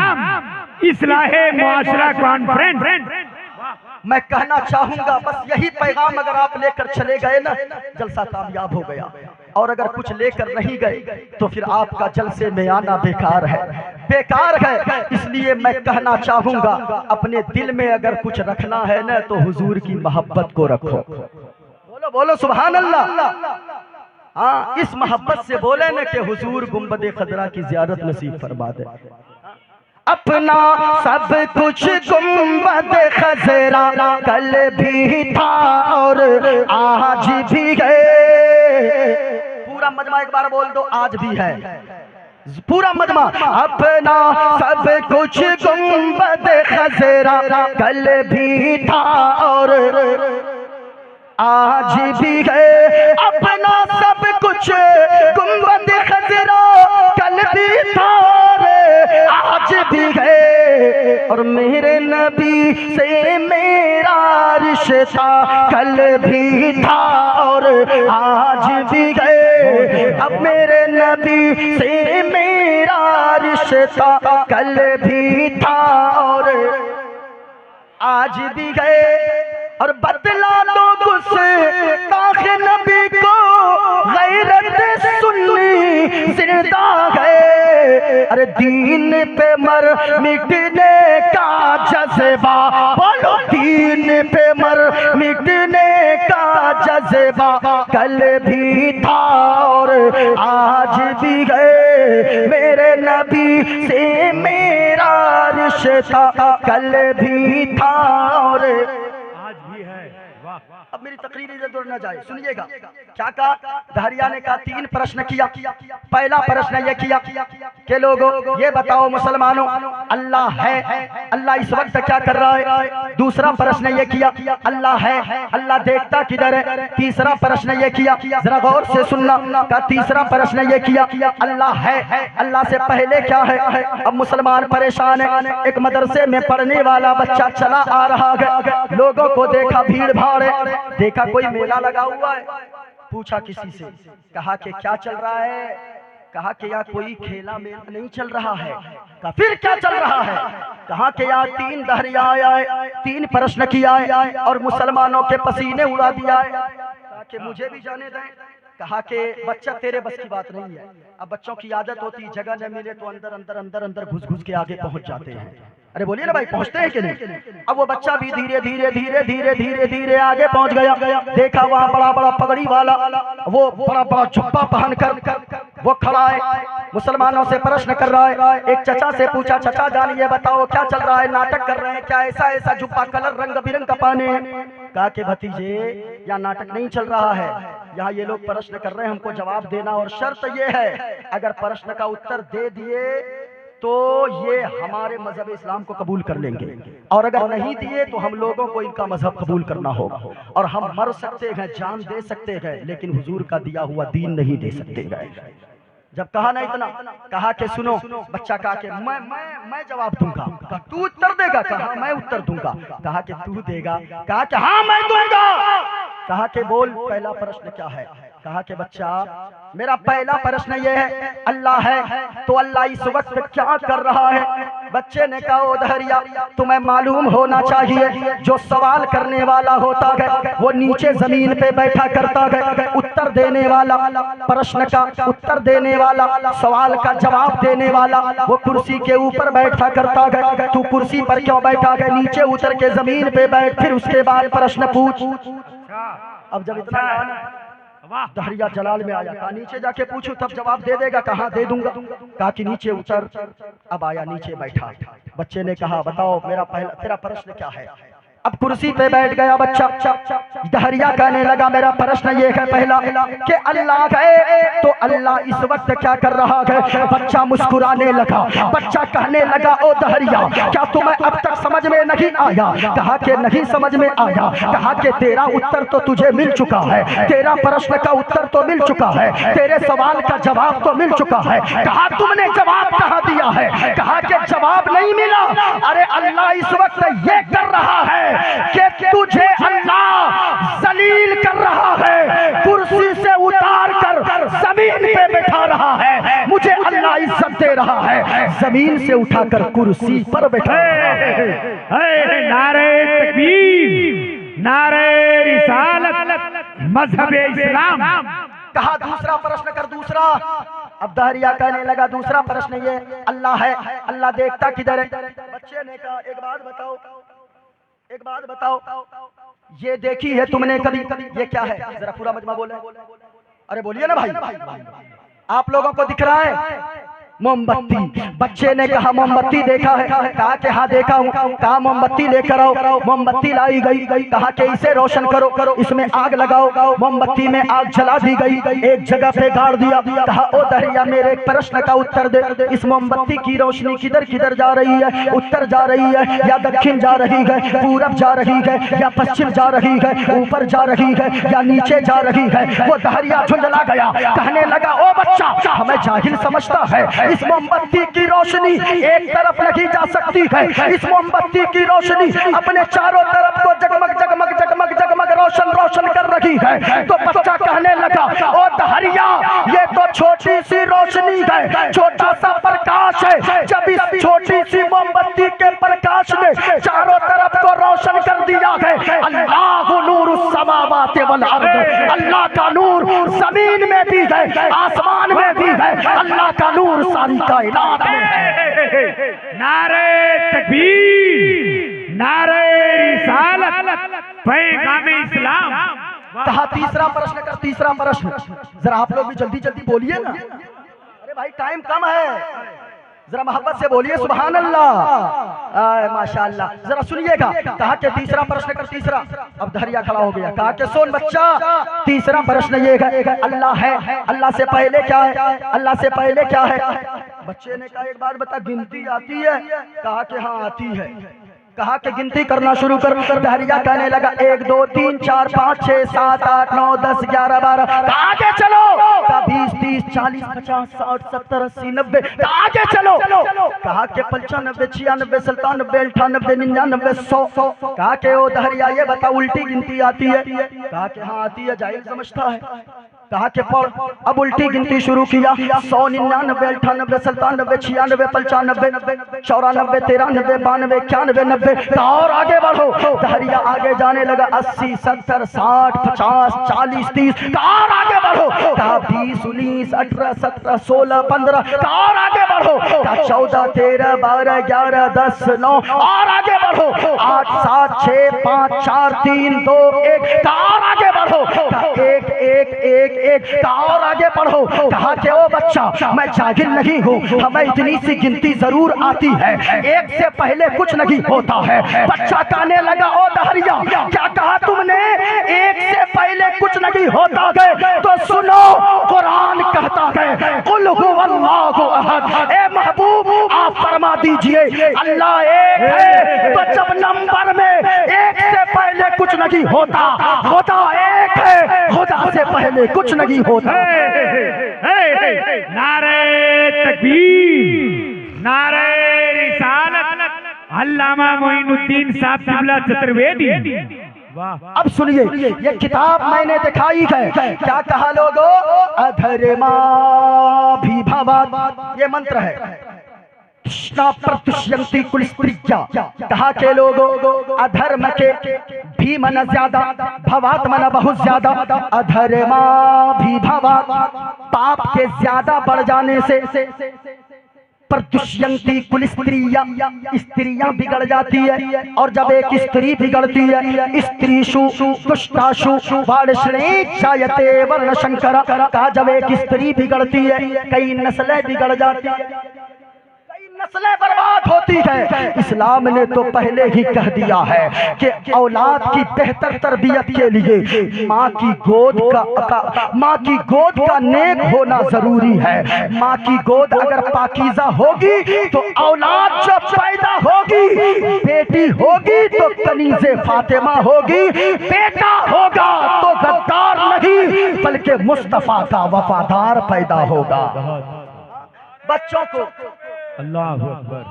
इस्लाहे मुआशरा कॉन्फ्रेंस। मैं कहना चाहूंगा बस यही पैगाम अगर आप लेकर चले गए ना, जलसा कामयाब हो गया। और अगर कुछ लेकर नहीं गए तो फिर आपका जलसे में आना बेकार है, बेकार है। इसलिए मैं कहना चाहूंगा अपने दिल में अगर कुछ रखना है ना तो हुजूर की मोहब्बत को रखो। बोलो बोलो सुभान अल्लाह। हाँ, इस मोहब्बत से बोले ना कि हुजूर गुंबद खजरा की ज़ियारत नसीब फरमा दे। अपना सब कुछ गुंबद खजरा कल भी था और आज भी है। पूरा मजमा एक बार बोल दो, आज भी है पूरा मजमा। अपना सब कुछ गुंबद खजरा कल भी था और आज भी है। अपना सब कुछ गुंबद खजरा कल भी था आज भी है। और मेरे नबी से मेरा रिश्ता कल भी था और आज भी है। अब मेरे नबी से मेरा रिश्ता कल भी था और आज भी है। और बदला दो गुस्ताखे नबी को, गैरत सुन्नी जिंदा है। अरे दीन पे मर मिटने का जज्बा, बोलो दीन पे मर मिटने का जज्बा कल भी था और आज भी है। मेरे नबी से मेरा रिश्ता कल भी था और अब मेरी तकरीर इधर उधर न जाए, सुनिएगा क्या कहा। दहरिया ने कहा 3 प्रश्न किया। पहला प्रश्न ये किया कि लोगों ये बताओ मुसलमानों, अल्लाह है, अल्लाह इस वक्त क्या कर रहा है। दूसरा प्रश्न ये किया अल्लाह है, अल्लाह देखता किधर है। तीसरा प्रश्न ये किया, जरा गौर से सुनना, का तीसरा प्रश्न ये किया अल्लाह है, अल्लाह से पहले क्या है। अब मुसलमान परेशान है। एक मदरसे में पढ़ने वाला बच्चा चला आ रहा है, लोगों को देखा भीड़ भाड़ है, देखा कोई मेला लगा हुआ है, पूछा किसी से, कहा कि क्या चल रहा है। कहा कि यार कोई खेला मेला नहीं चल रहा है। कहा फिर क्या चल रहा है। कहा कि यार 3 दहरिया आया है, 3 प्रश्न किया है और मुसलमानों के पसीने उड़ा दिया है। कहा कि मुझे भी जाने दें। कहा कि बच्चा तेरे बस की बात नहीं है। अब बच्चों की आदत होती है जगह न मिले तो अंदर अंदर अंदर अंदर घुस घुस के आगे पहुंच जाते हैं। अरे बोलिए ना भाई, पहुंचते हैं कि नहीं। अब वो बच्चा भी धीरे धीरे धीरे धीरे धीरे धीरे आगे पहुंच गया। देखा वहां बड़ा बड़ा पगड़ी वाला, वो बड़ा बड़ा जुब्बा पहन कर वो खड़ा है, मुसलमानों से प्रश्न कर रहा है। एक चचा से पूछा, चचा जान ये बताओ क्या चल रहा है, नाटक कर रहे हैं क्या, ऐसा ऐसा जुब्बा कलर रंग बिरंग का पहने हैं। कहा कि भतीजे यहाँ नाटक नहीं चल रहा है, यहाँ ये लोग प्रश्न कर रहे हैं, हमको जवाब देना और शर्त ये है अगर प्रश्न का उत्तर दे दिए तो ये हमारे मजहब इस्लाम को कबूल कर लेंगे, और अगर नहीं दिए तो हम लोगों को इनका मजहब कबूल करना होगा। और हम मर सकते हैं, जान दे सकते हैं, लेकिन हुजूर का दिया हुआ दीन नहीं दे सकते हैं। जब कहा ना इतना, कहा कि सुनो, बच्चा कहा कि मैं जवाब दूंगा। कहा तू उत्तर देगा। कहा मैं उत्तर दूंगा। कहा कि तू देगा। कहा कि हाँ मैं दूंगा। कहा कि बोल पहला प्रश्न क्या है। कहा कि बच्चा मेरा पहला प्रश्न ये है, अल्लाह है तो अल्लाह इस वक्त क्या कर रहा है। बच्चे ने कहा, ओ दहरिया तुम्हें मालूम होना चाहिए जो सवाल करने वाला होता है वो नीचे जमीन पे बैठा करता है। उत्तर देने वाला, प्रश्न का उत्तर देने वाला, सवाल का जवाब देने वाला वो कुर्सी के ऊपर बैठा करता है। तू कुर्सी पर क्यों बैठा है, नीचे उतर के जमीन पे बैठ, फिर उसके बाद प्रश्न पूछ। अब जब इतना दहरिया जलाल में आया, कहा नीचे जाके पूछू तब जवाब दे देगा। कहा दे दूंगा। कहा कि नीचे उतर। अब आया, नीचे बैठा। बच्चे ने कहा बताओ मेरा तेरा प्रश्न क्या है। अब कुर्सी पे बैठ गया बच्चा। दहरिया कहने लगा मेरा प्रश्न ये है पहला कि अल्लाह है तो अल्लाह इस वक्त क्या कर रहा है। बच्चा मुस्कुराने लगा, बच्चा कहने लगा, ओ दहरिया क्या तुम्हें अब तक समझ में नहीं आया। कहा कि नहीं समझ में आया। कहा कि तेरा उत्तर तो तुझे मिल चुका है, तेरा प्रश्न का उत्तर तो मिल चुका है, तेरे सवाल का जवाब तो मिल चुका है। कहा तुमने जवाब कहाँ दिया है। कहा कि जवाब नहीं मिला। अरे अल्लाह इस वक्त ये कर रहा है कि तुझे अल्लाह जलील कर रहा है, कुर्सी से उतार कर जमीन पे बैठा रहा है, मुझे अल्लाह इज्जत दे रहा है, जमीन से उठाकर कुर्सी पर बैठा नारे तकबीर, नारे रिसालत, मजहबे इस्लाम। कहा दूसरा प्रश्न कर, दूसरा। अब दहरिया कहने लगा दूसरा प्रश्न ये, अल्लाह है, अल्लाह देखता किधर है? बच्चे ने कहा एक बात बताओ, एक बात बताओ, ये देखी है तुमने कभी? ये क्या है? जरा पूरा मजमा बोले। अरे बोलिए ना भाई, आप लोगों को दिख रहा है? मोमबत्ती। बच्चे ने कहा मोमबत्ती देखा है? कहा कि हाँ देखा हूँ। कहा मोमबत्ती लेकर आओ। मोमबत्ती लाई गई। कहा कि इसे रोशन करो, इसमें आग लगाओ। मोमबत्ती में आग जला दी गई, एक जगह पे गाड़ दिया। कहा ओ दहरिया मेरे एक प्रश्न का उत्तर दे, इस मोमबत्ती की रोशनी किधर किधर जा रही है? उत्तर जा रही है या दक्षिण जा रही है, पूरब जा रही है या पश्चिम जा रही है, ऊपर जा रही है या नीचे जा रही है? वो दहरिया झुंझला गया, कहने लगा ओ बच्चा, हमें जाहिल समझता है, इस मोमबत्ती की रोशनी एक तरफ नहीं जा सकती है, इस मोमबत्ती की रोशनी अपने चारों तरफ को जगमग जगमग जगमग जगमग रोशन रोशन कर रही है। तो बच्चा कहने लगा ओ दहरिया, ये तो छोटी सी रोशनी है, छोटा सा प्रकाश है। जब इस छोटी सी मोमबत्ती के प्रकाश ने चारों तरफ को रोशन कर दिया है, अल्लाहु नूरुस समावाति वल अर्द, अल्लाह का नूर जमीन में भी है, आसमान में भी है, अल्लाह का नूर सारी कायनात में है। नारे तकबीर, नारे रिसालत, पैगामे इस्लाम। कहा तीसरा प्रश्न कर, तीसरा प्रश्न। जरा आप लोग भी जल्दी जल्दी बोलिए ना, अरे भाई टाइम कम है, जरा मोहब्बत से बोलिए सुभान अल्लाह, माशाअल्लाह। जरा सुनिएगा, कहा कि तीसरा प्रश्न कर, तीसरा। अब दहरिया खड़ा हो गया, कहा कि सुन बच्चा, तीसरा प्रश्न ये है, अल्लाह है, अल्लाह से पहले क्या है? अल्लाह से पहले क्या है? बच्चे ने कहा एक बात बता, गिनती आती है? कहा कि हाँ आती है। कहा कि गिनती करना शुरू कर। दहरिया कहने लगा 1 2 3 4 5 6 7 8 9 10 11 12। आगे चलो। 20 30 40 50 60 70 80 90। आगे चलो। कहा कि 95 96 97 98 99 100। कहा कि ओ दहरिया ये बता उल्टी गिनती आती है? कहा कि हाँ आती है, जाहिल समझता है। कहा कि पढ़। अब उल्टी गिनती शुरू किया, 100 99 98 97 96 95 94 93 92 91 90। और आगे बढ़ो। दहरिया आगे जाने लगा, 80 70 60 50 40 30। और आगे बढ़ो। कहा 20 19 18 17 16 15। और आगे बढ़ो। कहा 14 13 12 11 10 9। और आगे बढ़ो। 8 7 6 5 4 3 2 1। और आगे बढ़ो। 1 1 1 1। और आगे बढ़ो। कहा कि ओ बच्चा, मैं जाहिल नहीं हूँ, हमें इतनी सी गिनती जरूर आती है, एक से पहले कुछ नहीं होता है। बच्चा कहने लगा ओ दहरिया, क्या कहा तुमने? एक से पहले कुछ नहीं होता है? तो सुनो, कुरान कहता है कुल हुवल्लाहु अहद। ए महबूब, आप फरमा दीजिए अल्लाह एक है। तो जब नंबर में एक से पहले कुछ नहीं होता, खुदा एक है, खुदा से पहले कुछ नहीं होता। नारे तकबीर, नारे रिसालत, अल्लामा मोइनुद्दीन साहब किबला चतुर्वेदी। अब सुनिए, ये किताब मैंने दिखाई है। क्या कहा लोगों? अधर्मा भी भवा, ये मंत्र है। कृष्णा प्रतुष्यंती कुल स्त्रिया। कहा के लोगों, अधर्म के भी मन ज्यादा, भवात मन बहुत ज्यादा। अधर्मा भी भवा, पाप के ज्यादा बढ़ जाने से प्रतुष्यंती कुल स्त्रिया, स्त्रियां बिगड़ जाती है। और जब एक स्त्री बिगड़ती है, स्त्रीषु दुष्टाशु वार्ष्णे जायते वर्ण शंकर। कहा जब एक स्त्री बिगड़ती है, कई नस्लें बिगड़ जाती है, नस्लें बर्बाद होती है। इस्लाम ने तो पहले ही कह दिया है कि औलाद की बेहतर तरबियत के लिए माँ की गोद का नेक होना जरूरी है। माँ की गोद अगर पाकीज़ा होगी तो औलाद जब पैदा होगी, बेटी होगी तो कनीज़े फातिमा होगी, बेटा होगा तो गद्दार नहीं बल्कि मुस्तफा का वफादार पैदा होगा। बच्चों को अल्लाहु अकबर,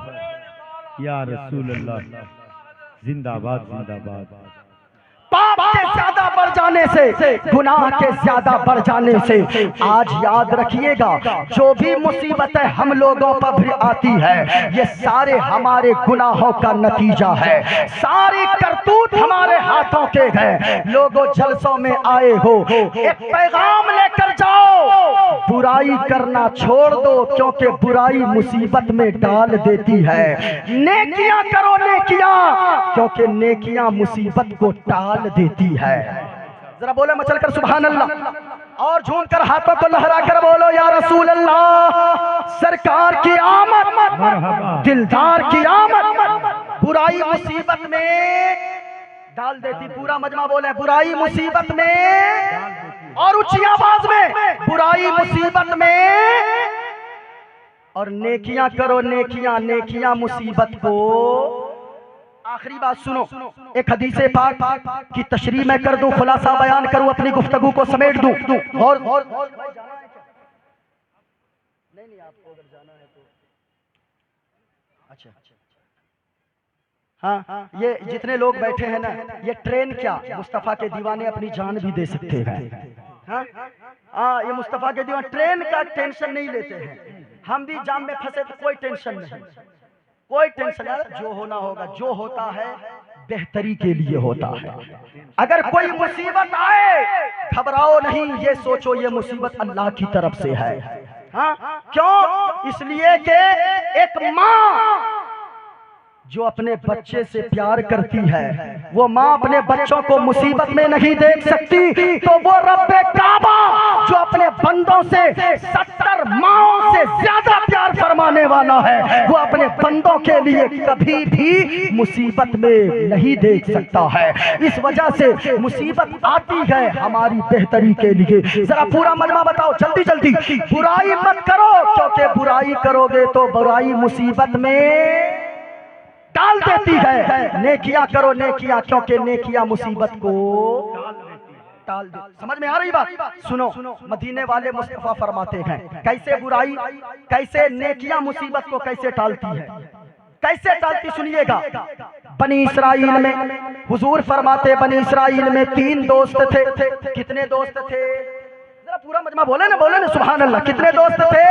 या रसूल अल्लाह, जिंदाबाद जिंदाबाद। पाप के ज्यादा बढ़ जाने से, गुनाह के ज्यादा बढ़ जाने से, आज याद रखिएगा जो भी मुसीबतें हम लोगों पर भी आती है ये सारे हमारे गुनाहों का नतीजा है। सारी करतूत हमारे हाथों के हैं। लोगों जलसों में आए हो, एक पैगाम लेकर जाओ, बुराई करना छोड़ दो, क्योंकि बुराई मुसीबत में डाल देती है। नेकियां करो नेकियां, क्योंकि नेकियां मुसीबत को टाल देती है। जरा बोले मचल कर सुभान अल्लाह, और झूम कर हाथों को लहरा कर बोलो या रसूल अल्लाह। सरकार की आमद, दिलदार की आमद बुराई मुसीबत में डाल देती। पूरा मजमा बोले बुराई मुसीबत में, और ऊंची आवाज में बुराई मुसीबत में, और नेकियां करो नेकियां, नेकियां मुसीबत को। आखिरी बात सुनो, एक हदीस पाक की तशरीह मैं कर दूं, खुलासा बयान करूं, अपनी गुफ्तगू को समेट दूं। और नहीं आपको अगर जाना है तो अच्छा, हाँ, ये जितने लोग बैठे हैं ना, ये ट्रेन क्या मुस्तफा के दीवाने अपनी जान भी दे सकते हैं। हाँ, ये मुस्तफा के दीवाने ट्रेन का टेंशन नहीं लेते हैं। हम भी जाम में फंसे तो कोई टेंशन नहीं, कोई टेंशन नहीं। जो होना होगा, जो होता है बेहतरी के लिए होता है। अगर कोई मुसीबत आए घबराओ नहीं, ये सोचो ये मुसीबत अल्लाह की तरफ से है। हाँ, क्यों? इसलिए कि एक माँ जो अपने बच्चे से प्यार करती है, वो माँ अपने बच्चों को मुसीबत में नहीं देख सकती, तो वो रब्बे काबा जो अपने बंदों से 70 माओं से ज्यादा प्यार फरमाने वाला है, वो अपने बंदों के लिए कभी भी मुसीबत में नहीं देख सकता है। इस वजह से मुसीबत आती है हमारी बेहतरी के लिए। जरा पूरा मजमा बताओ जल्दी जल्दी। बुराई मत करो, क्योंकि बुराई करोगे तो बुराई मुसीबत में डाल देती है। नेकियां करो नेकियां, क्योंकि नेकियां मुसीबत को टाल दे। समझ में आ रही बात? सुनो, मदीने वाले मुस्तफा फरमाते हैं कैसे बुराई, कैसे नेकियां मुसीबत को कैसे टालती है, कैसे टालती सुनिएगा। बनी इसराइल में हुजूर फरमाते, बनी इसराइल में 3 दोस्त थे। कितने दोस्त थे? जरा पूरा मजमा बोले ना सुभान अल्लाह। कितने दोस्त थे?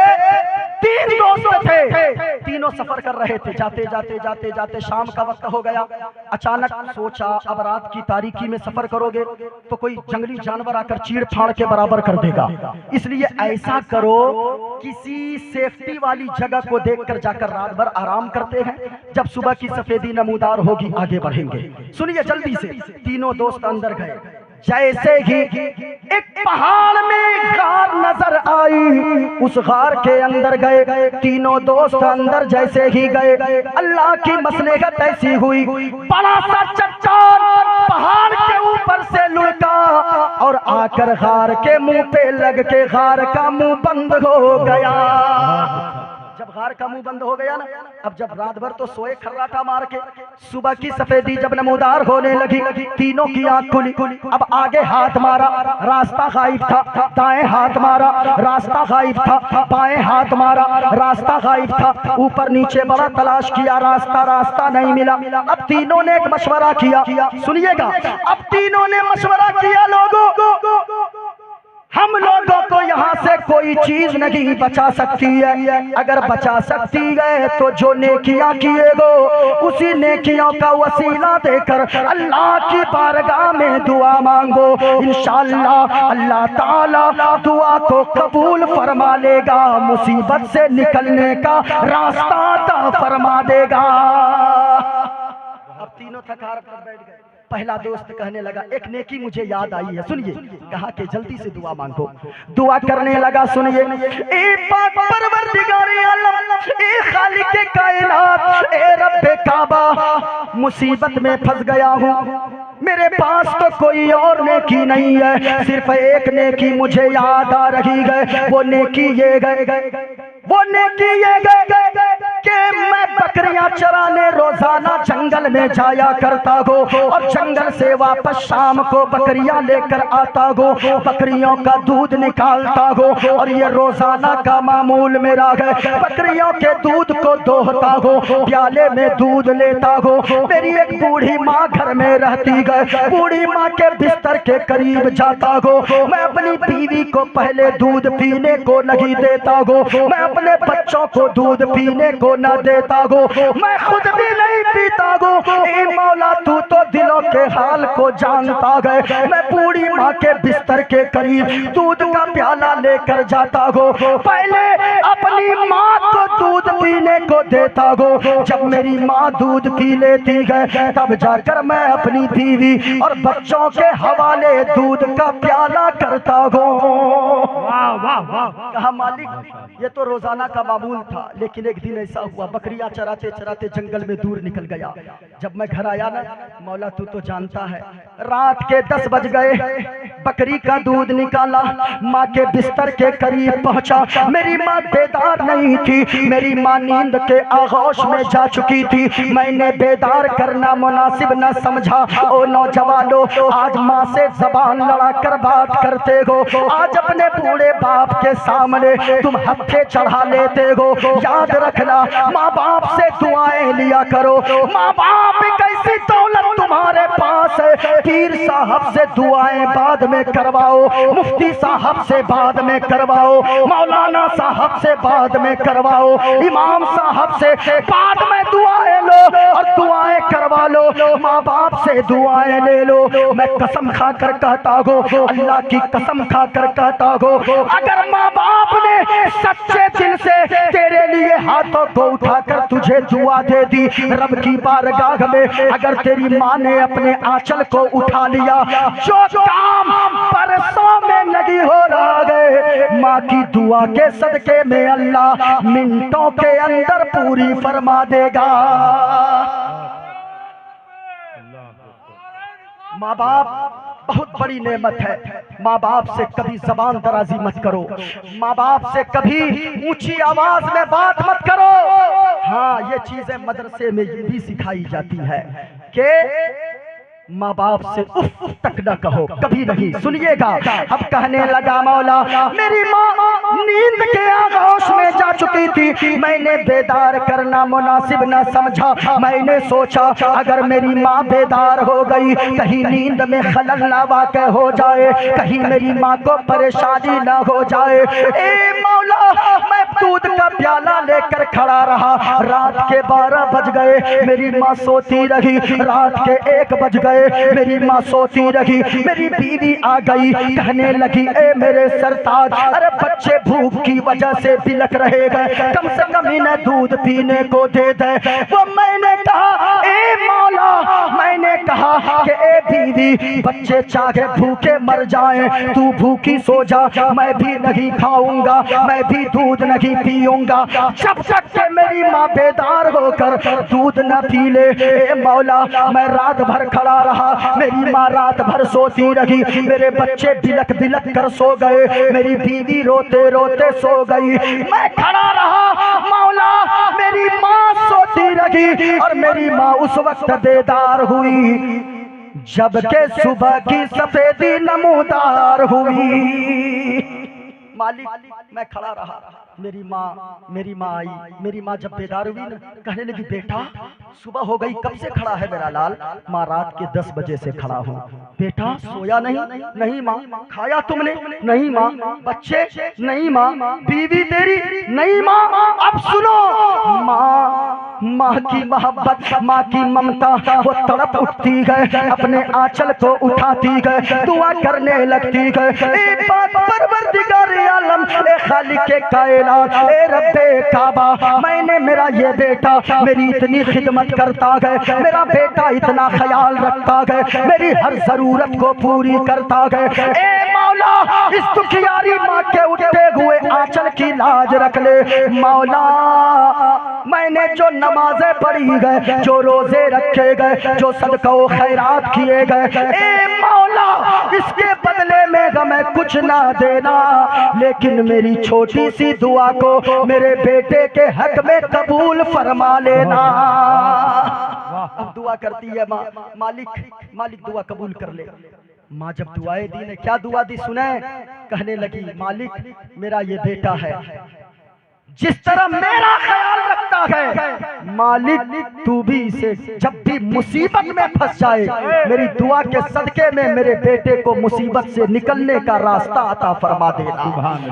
3 दोस्त थे। तीनों सफर कर रहे थे। जाते जाते जाते जाते शाम का वक्त हो गया। अचानक सोचा अब रात की तारीकी में सफर करोगे तो कोई जंगली जानवर आकर चीड़ फाड़ के बराबर कर देगा, इसलिए ऐसा करो किसी सेफ्टी वाली जगह को देखकर जाकर रात भर आराम करते हैं, जब सुबह की सफेदी नमूदार होगी आगे बढ़ेंगे। सुनिए जल्दी से। तीनों दोस्त अंदर गए। जैसे ही एक पहाड़ में गार नजर आई, उस गार के अंदर गए। तीनों दोस्त अंदर जैसे ही गए, अल्लाह की मसलहत ऐसी हुई, बड़ा सा चट्टान पहाड़ के ऊपर से लुढ़का और आकर गार के मुंह पे लग के गार का मुंह बंद हो गया। जब गार का मुंह बंद हो गया ना, अब जब रात भर तो सोए खर्राटा मार के, सुबह की सफेदी जब नमूदार होने लगी, तीनों की आंख खुली। अब आगे हाथ मारा, रास्ता गायब था। दाएं हाथ मारा, रास्ता गायब था। बाएं हाथ मारा, रास्ता गायब था। ऊपर नीचे बड़ा तलाश किया, रास्ता नहीं मिला। अब तीनों ने एक मशवरा किया, सुनिएगा। अब तीनों ने मशवरा किया, लोगों हम लोगों को यहाँ से कोई चीज नहीं बचा सकती है। अगर बचा सकती है तो जो नेकियां किए गो, उसी नेकियों का वसीला देकर अल्लाह की बारगाह में दुआ मांगो। इंशाअल्लाह अल्लाह ताला दुआ को कबूल फरमा लेगा, मुसीबत से निकलने का रास्ता अता फरमा देगा। अब तीनों थकार कर बैठ गए। पहला दोस्त कहने लगा, एक नेकी मुझे याद आई है, सुनिए। कहा कि जल्दी से दुआ मांगो। दुआ करने लगा, सुनिए। ए पाक परवरदिगारे आलम, ए खालिके कायनात, ए रब्बे काबा, मुसीबत में फंस गया हूँ। मेरे पास तो कोई और नेकी नहीं है, सिर्फ एक नेकी मुझे याद आ रही है। वो नेकी ये गए, वो नेकी ये गए कि मैं बकरियां चराने रोजाना जंगल में जाया करता गो और जंगल से वापस शाम को बकरियां लेकर आता गो, बकरियों का दूध निकालता गो और ये रोजाना का मामूल मेरा है। बकरियों के दूध को दोहता गो, प्याले में दूध लेता गो। मेरी एक बूढ़ी माँ घर में रहती गए, बूढ़ी माँ के बिस्तर के करीब जाता गो। मैं अपनी बीवी को पहले दूध पीने को नहीं देता गो, मैं अपने बच्चों को दूध पीने को न देता गो, मैं खुद भी नहीं पीता गो। ए मौला तू तो दिलों के हाल को जानता गए। मैं बूढ़ी माँ के बिस्तर के करीब दूध का प्याला लेकर जाता गो, पहले अपनी माँ को दूध पीने को देता गो। जब मेरी माँ दूध पी लेती गए तब जाकर मैं अपनी बीवी और बच्चों के हवाले दूध का प्याला करता गो। वाह वाह वाह। कहा मालिक ये तो रोजाना का मामूल था, लेकिन एक दिन ऐसा हुआ बकरियां चराते चराते जंगल में दूर निकल गया। जब मैं घर आया ना मौला तू तो जानता है, रात के 10 बज गए, बकरी का दूध निकाला, माँ के बिस्तर के करीब पहुंचा। मेरी माँ बेदार नहीं थी, मेरी माँ नींद के आगोश में जा चुकी थी। मैंने बेदार करना मुनासिब न समझा। ओ नौजवानों, आज माँ से जबान लड़ा कर बात करते हो, आज अपने बूढ़े बाप के सामने तुम हत्थे चढ़ा लेते हो। याद रखना माँ बाप से दुआएं लिया करो। माँ बाप एक ऐसी दौलत तुम्हारे पास है, पीर साहब से दुआएं बाद में करवाओ, मुफ्ती साहब से बाद में करवाओ, मौलाना साहब से बाद में करवाओ, इमाम साहब से बाद में दुआएं लो और दुआएं करवा लो। माँ बाप से दुआएं ले लो। मैं कसम खाकर कहता हूँ, अल्लाह की कसम खाकर कहता हूँ, अगर माँ बाप ने सच्चे दिल से तेरे लिए हाथों को उठाकर तुझे दुआ दे दी रब की बारगाह में, अगर तेरी माँ ने अपने आंचल को उठा लिया, जो काम बरसों में नहीं हो रहा है, माँ की दुआ के सदके में अल्लाह मिनटों के अंदर पूरी फरमा देगा। माँ बाप बहुत बड़ी नेमत है। माँ बाप से कभी जबान दराजी मत करो, माँ बाप से कभी ऊंची आवाज में बात मत करो। हाँ, ये चीजें मदरसे में भी सिखाई जाती है कि माँ बाप से उफ तक न कहो, कभी नहीं। सुनिएगा, अब कहने लगा मौला मेरी माँ नींद के आगोश में जा चुकी थी, मैंने बेदार करना मुनासिब न समझा। मैंने सोचा अगर मेरी माँ बेदार हो गई, कहीं नींद में खलल ना वाक़ हो जाए, कहीं मेरी माँ को परेशानी ना हो जाए। ए मौला, मैं दूध का प्याला लेकर खड़ा रहा। रात के 12 बज गए, मेरी माँ सोती रही। रात के 1 बज गए, मेरी माँ सोती रही। मेरी बीवी आ गई, कहने लगी ए मेरे सरताज, अरे बच्चे भूख की वजह से बिलक रहे गए, कम से कम इन्हें दूध पीने को दे दे। वो मैंने कहा ए मौला, मैंने कहा कि ए बीवी, बच्चे चाहे भूखे मर जाएं, तू भूखी सो जा, मैं भी नहीं खाऊंगा, मैं भी दूध नहीं पीऊंगा जब तक के मेरी माँ बेदार होकर दूध न पी ले। ए मौला, मैं रात भर खड़ा रहा, मेरी माँ रात भर सोती रही, मेरे बच्चे बिलक बिलक कर सो गए, मेरी बीवी रोते रोते सो गई, मैं खड़ा रहा। मौला, मेरी माँ सोती रही और मेरी माँ उस वक्त बेदार हुई जबकि सुबह की सफेदी नमूदार हुई। मालिक, मैं खड़ा रहा, मेरी माँ आई। मेरी माँ जब बेदार हुई ना, कहने लगी बेटा सुबह हो गई, कब से खड़ा है मेरा लाल? माँ, रात के 10 बजे से खड़ा हूँ। बेटा सोया नहीं? नहीं माँ। खाया तुमने? नहीं माँ। बच्चे? नहीं माँ। बीवी तेरी? नहीं माँ। अब सुनो, माँ की मोहब्बत, माँ की ममता, वो तड़प उठती है, अपने आंचल को उठाती है, दुआ करने लगती है। ए परवरदिगार आलम, ए खालिके कायनात, ए रब्बे काबा, मैंने मेरा ये बेटा मेरी इतनी खिदमत करता है, मेरा बेटा इतना ख्याल रखता है, मेरी हर जरूरत को पूरी करता है। ए मौला, इस दुखियारी माँ के उठते हुए आंचल की लाज रख ले मौला। मैंने जो नमाजें पढ़ी गए, जो रोजे रखे गए, जो सदका व खैरात किए गए, ए मौला इसके बदले में हमें कुछ ना देना, लेकिन मेरी छोटी सी दुआ को मेरे बेटे के हक में कबूल फरमा लेना। अब दुआ करती है माँ, मालिक दुआ कबूल कर ले। माँ जब दुआएं दी ने क्या दुआ दी सुने, कहने लगी मालिक मेरा ये बेटा है, जिस तरह मेरा ख्याल रखता है मालिक तू भी इसे जब भी मुसीबत में फंस जाए, मेरी दुआ के सदके में मेरे बेटे को मुसीबत से निकलने का रास्ता अता फरमा देना।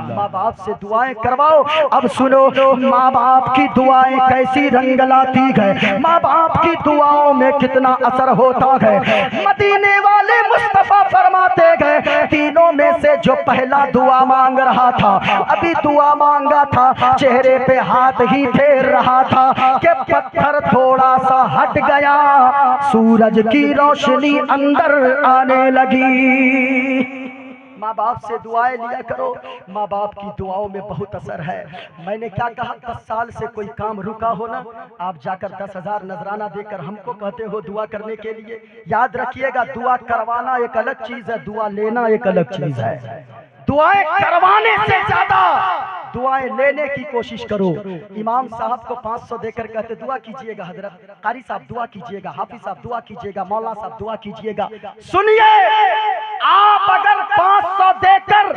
माँ बाप से दुआएं करवाओ। अब सुनो माँ बाप की दुआएं कैसी रंग लाती है, माँ बाप की दुआओं में कितना असर होता है। मदीने वाले मुस्तफा फरमाते गए, तीनों में से जो पहला दुआ मांग रहा था, अभी दुआ मांगा था, चेहरे पे हाथ ही फेर रहा था कि पत्थर थोड़ा सा हट गया, सूरज की रोशनी अंदर आने लगी। माँ बाप से दुआएं लिया करो, माँ बाप की दुआओं में बहुत असर है। मैंने क्या कहा, 10 साल से कोई काम रुका हो ना, आप जाकर 10,000 नजराना देकर हमको कहते हो दुआ करने के लिए। याद रखिएगा दुआ करवाना एक अलग चीज है, दुआ लेना एक अलग चीज है। दुआएं करवाने से ज्यादा दुआएं लेने की कोशिश करो। इमाम साहब को 500 देकर कहते दुआ कीजिएगा हजरत, कारी साहब दुआ कीजिएगा, हाफिज साहब दुआ कीजिएगा, मौला साहब दुआ कीजिएगा। सुनिए, आप अगर 500 देकर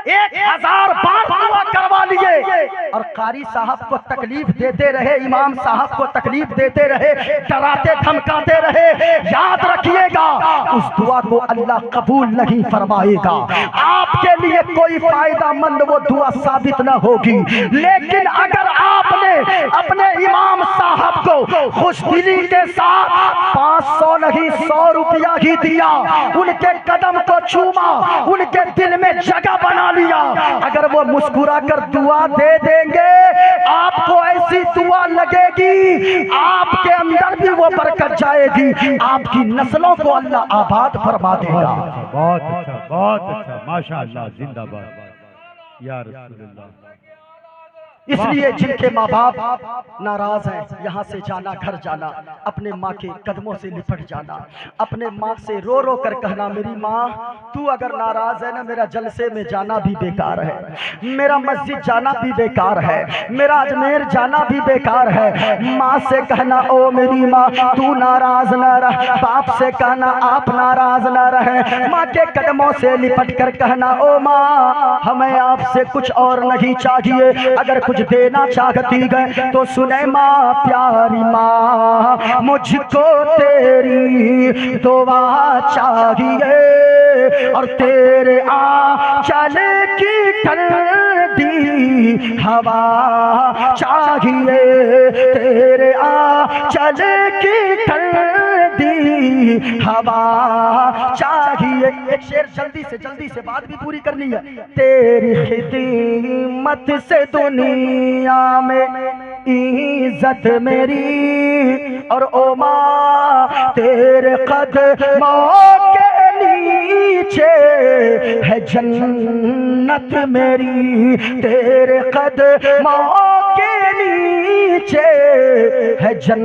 1000 बार दुआ करवा लिए और कारी साहब को तकलीफ देते रहे, इमाम साहब को तकलीफ देते रहे, डराते धमकाते रहे, याद रखिएगा उस दुआ को अल्लाह कबूल नहीं फरमाएगा। आपके लिए कोई फायदा मंद वो दुआ साबित न होगी। लेकिन अगर आपने अपने इमाम साहब को खुशदिली के साथ 500 नहीं 100 रुपया ही दिया, उनके कदम को चूमा, उनके दिल में जगह बना लिया, अगर वो मुस्कुरा कर दुआ दे देंगे, आपको ऐसी दुआ लगेगी, आपके अंदर भी वो बरकत जाएगी, आपकी नस्लों को अल्लाह आबाद फरमा देगा। बहुत अच्छा, माशाअल्लाह, जिंदाबाद या रसूलुल्लाह। इसलिए जिनके माँ बाप नाराज हैं, यहाँ से जाना, घर जाना, अपने माँ के कदमों से लिपट जाना, अपने माँ से रो रो कर कहना मेरी माँ तू अगर नाराज है ना, मेरा जलसे में जाना भी बेकार है, मेरा मस्जिद जाना भी बेकार है, मेरा अजमेर जाना भी बेकार है। माँ से कहना ओ मेरी माँ तू नाराज न रह, बाप से कहना आप नाराज न रहे, माँ के कदमों से लिपट कर कहना ओ माँ हमें आपसे कुछ और नहीं चाहिए, अगर कुछ देना चाहती है तो सुने माँ प्यारी माँ मुझको तेरी दुआ चाहिए और तेरे आंचल की ठंडी हवा चाहिए, तेरे आंचल की ठंडी हवा चाहिए। एक शेर जल्दी से बात भी पूरी करनी है। तेरी खिदमत से दुनिया में इज्जत मेरी और ओ माँ तेरे कदमों के नीचे है जन्नत मेरी, तेरे कदमों के नीचे है जन्नत।